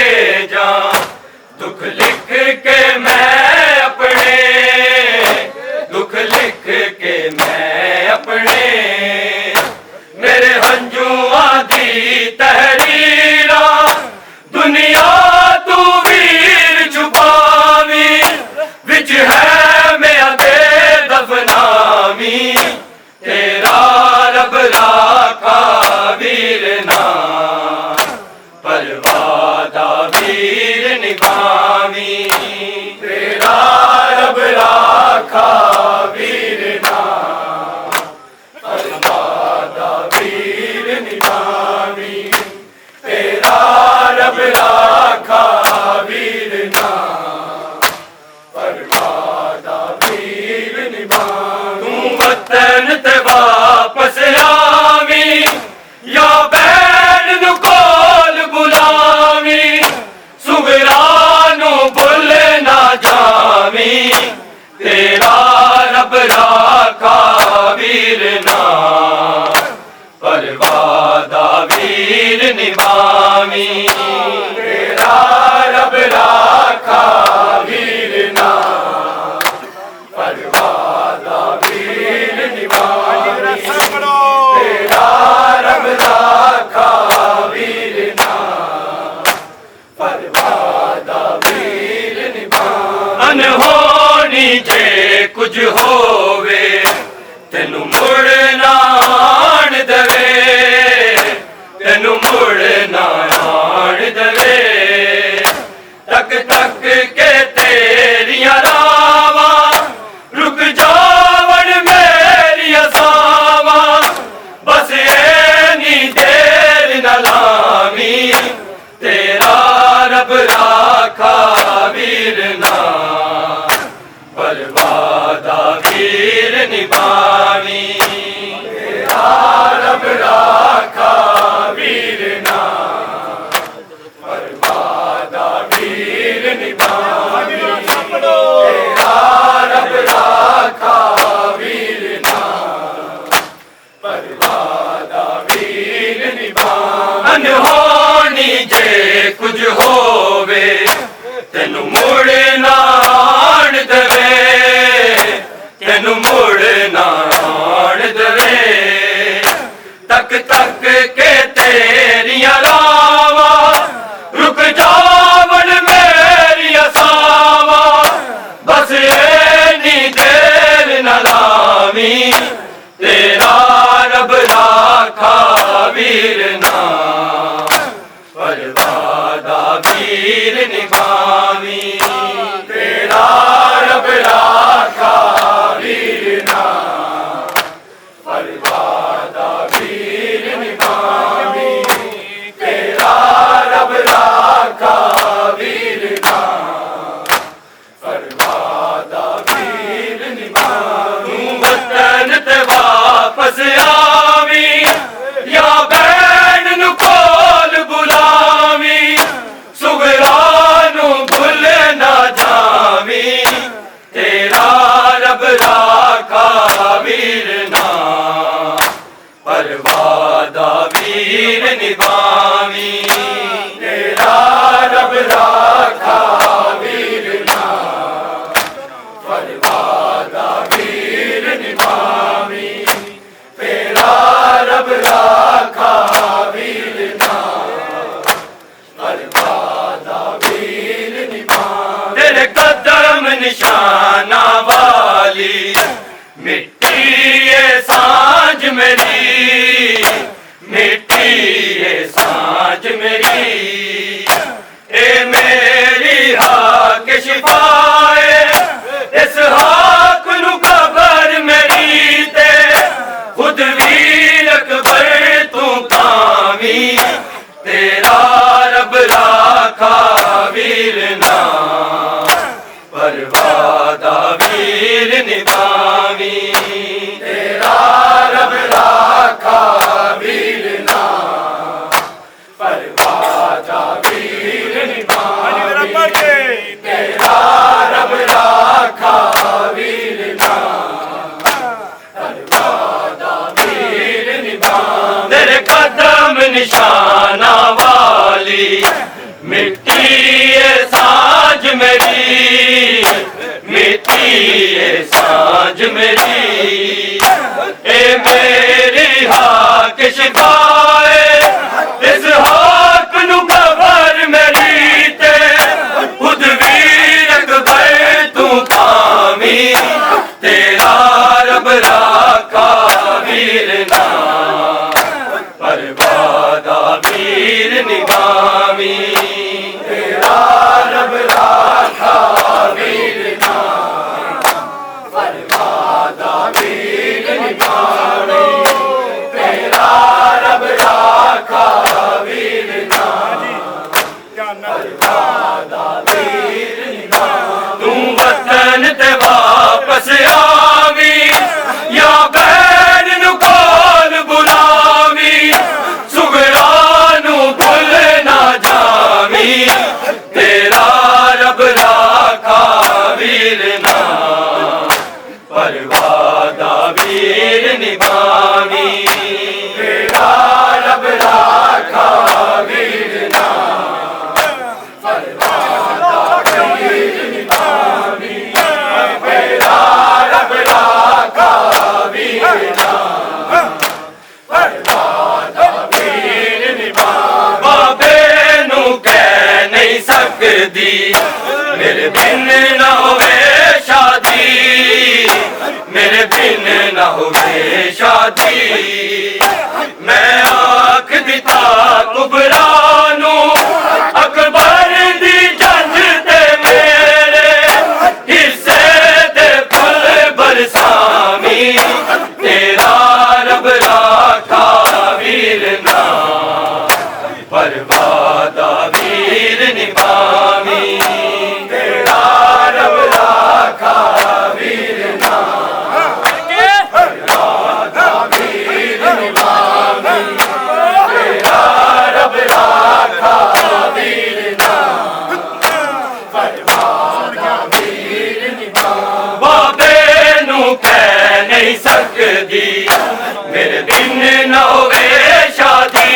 भेजा दुख लिख के मैं अपने, दुख लिख के मैं अपने। मेरे हंजुआं दी तहरीरा दुनिया तू वीर छुपावी, विच है मैं दे दफनावी। तेरा रब राखा वीर ना, परवादा वीर निभावी। तेरा रब राखा वीर ना, परवादा वीर निभावी। तेरा रब राखा वीर ना, परवादा वीर निभावी। तू वतन ते वापस आवी, या बैन नु कोल बुलावी। सुगरा नु भुल ना जावी, तेरा रब राखा वीर ना, परवादा वीर निभावी। तेरा रब राखा वीर ना, परवादा वीर निभावी। तेरा रब राखा वीर ना, परवादा वीर निभावी। अनहोनी जे कुछ होवे तेनू मुड़ ना आण दवे, तेनू मुड़ ना आण दवे। तक तक के तेरिया रावा रुक जावन मेरिया सावा। बस एनी देर न लावी, तेरा रब राखा वीर ना, परवादा वीर निभावी। तेरा रब राखा वीर ना, परवादा वीर निभावी। तेरा रब राखा वीर ना, परवादा वीर निभावी। अनहोनी जे कुछ होवे तेनू मुड़ ना आण दवे, तेनू मुड़ ना आण दवे। तक तक के तेरिया रावा रुक जावन मेरिया सावा। बस एनी देर न लावी, तेरा रब राखा वीर ना, परवादा वीर निभावी। तेरा रब राखा वीर ना, परवादा वीर निभावी। तेरा रब राखा वीर ना, परवादा वीर निभावी। तू वतन ते वापस आवी, या बैन नु कोल बुलावी। सुगरा नु भुल ना जावी, तेरा रब राखा वीर ना, परवादा वीर निभावी। तेरा रब राखा वीर ना, परवादा वीर निभावी। तेरा रब राखा वीर ना, परवादा वीर निभावी। तेरे कदम निशाना वाली मिट्टी ये सांझ मेरी, मिट्टी ये सांझ मेरी। ए मेरी हाक शिफाए, इस हाक नु कबर मेरी ते खुद वीर अकबर तू कावी। तेरा रब राखा वीर ना, परवादा वीर निभावी। तेरा रब राखा वीर ना, परवादा वीर निभावी। तेरा रब राखा वीर ना, परवादा वीर निभावी। तेरे कदम निशाना वाली मिट्टी परवादा वीर निभावी तू वतन ते वापस आवी या बैर नू कोल बुलावी सुगरा नू भुल ना जावी तेरा रब राखा वीर ना परवादा वीर निभावी तेरा रब राखा वीर ना परवादा वीर निभावी तेरा रब राखा वीर ना परवादा वीर निभावी बाबे नू कह नहीं सकदी मेरे बिन ना होवे शादी मेरे बिन ना होवे शादी मैं आख दिता कुबरा नू अकबर दी जंज ते मेरे हिस्से दे फुल बरसामी तेरा रब राखा वीर ना परवादा वीर निभावी तेरा रब राखा वीर ना परवादा वीर निभावी तेरा रब राखा वीर ना परवादा वीर निभावी बाबे नू कह नहीं सकदी मेरे बिन ना होवे शादी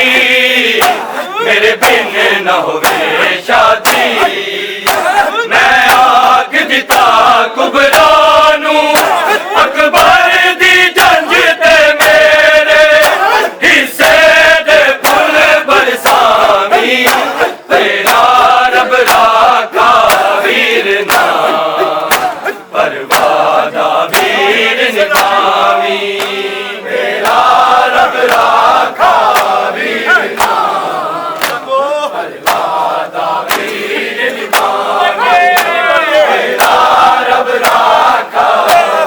मेरे बिन न होवे शादी मैं आख दिता कुबरा नू अकबर दी जंज ते मेरे हिस्से दे फुल बरसावी तेरा रब राखा वीर ना परवादा वीर निभावी तेरा रब राखा वीर ना परवादा वीर निभावी तेरा रब राखा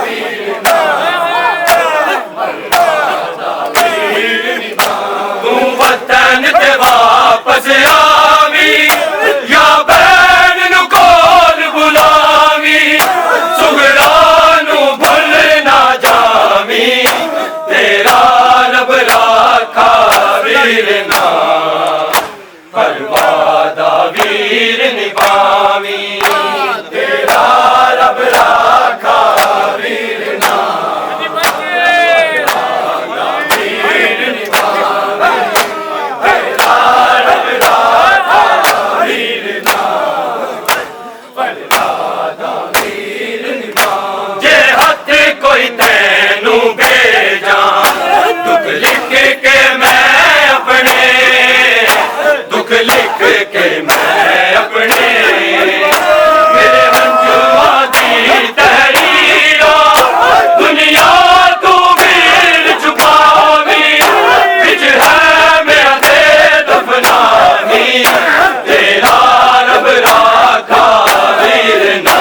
वीर ना परवादा वीर निभावी तू वतन ते वापस आवी या बैन नू कोल बुलावी सुगरा नू भुल ना जावी तेरा रब राखा वीर ना परवादा वीर निभावी तेरा रब राखा वीर ना परवादा वीर निभावी तेरा रब राखा वीर ना परवादा वीर निभावी जे हथ कोई तैनू भेजा दुख लिख के मैं अपने दुख लिख के मैं अपने मेरे हंजुआ दी तहरीरा दुनिया तू वीर छुपावी बिच है मेरा दे दफनावी तेरा रब राखा वीर ना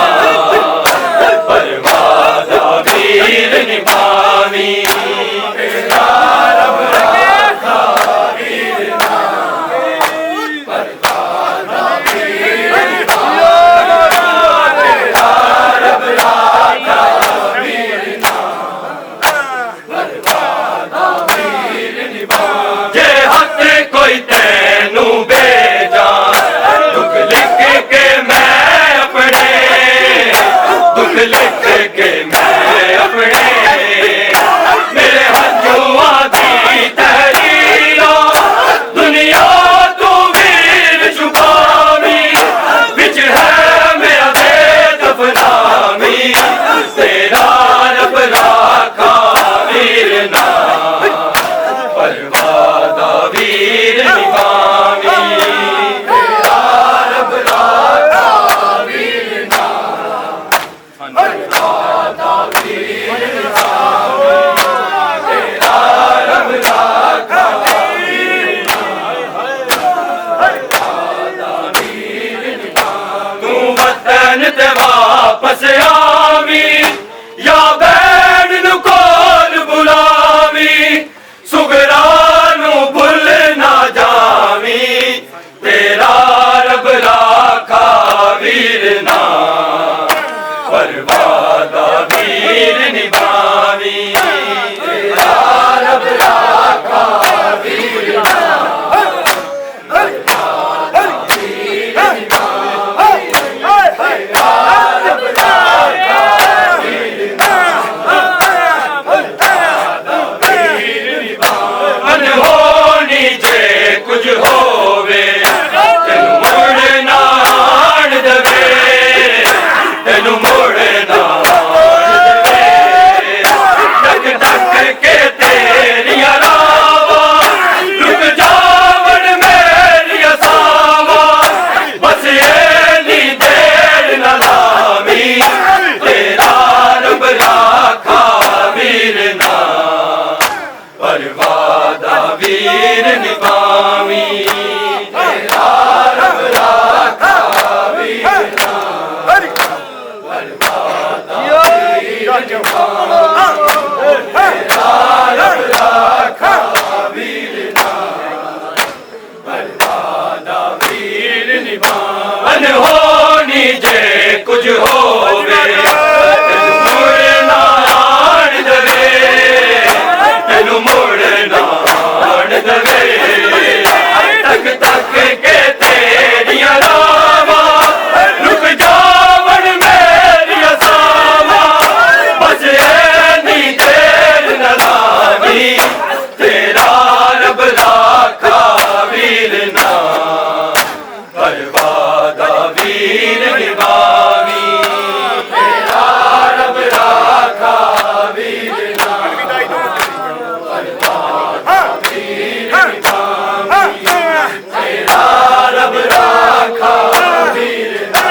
परवादा वीर निभावी तेरा रब राखा वीर ना परवादा वीर निभावी तेरा रब राखा वीर ना परवादा वीर निभावी जे हथ कोई तैनू भेजा दुख लिख के मैं अपने दुख लिख के मैं अपने मेरे हंजुआ दी तहरीरा दुनिया तू वीर छुपावी बिच है मेरा दे दफनावी तेरा रब राखा वीर ना परवादा वीर निभावी तेरा रब राखा वीर ना परवादा वीर निभावी तेरा रब राखा वीर ना परवादा वीर निभावी तू वतन ते वापस आवी या बैन नू कोल बुलावी सुगरा नू भुल ना जावी तेरा रब राखा अनहोनी जे कुछ होवे तेनू मुड़ ना आण दवे तेनू मुड़ ना आण दवे तक तक के तेरिया रावा रुक जावन मेरिया सावा बस ऐनी देर न लावी तेरा रब राखा वीर ना बर्बादा वीर निभावी तेरा रब राखा वीर ना बर्बादा वीर निभावी तेरा रब राखा वीर ना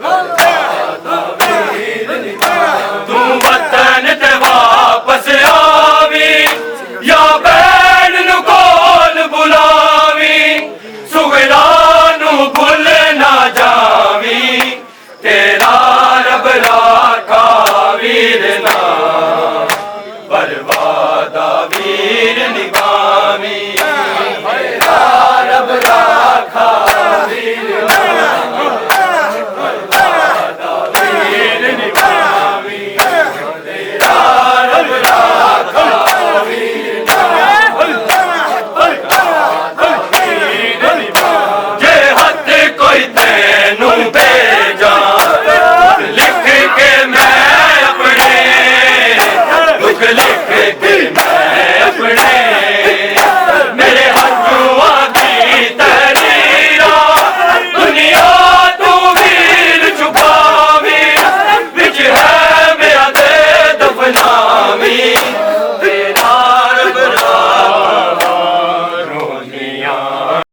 बर्बादा वीर निभावी तू वतन ते वापस आवी या बैन नु कोल बुलावी सुगड़ा नू भुल ना जावी तेरा रब राखा वीर ना बर्बादा वीर निभावी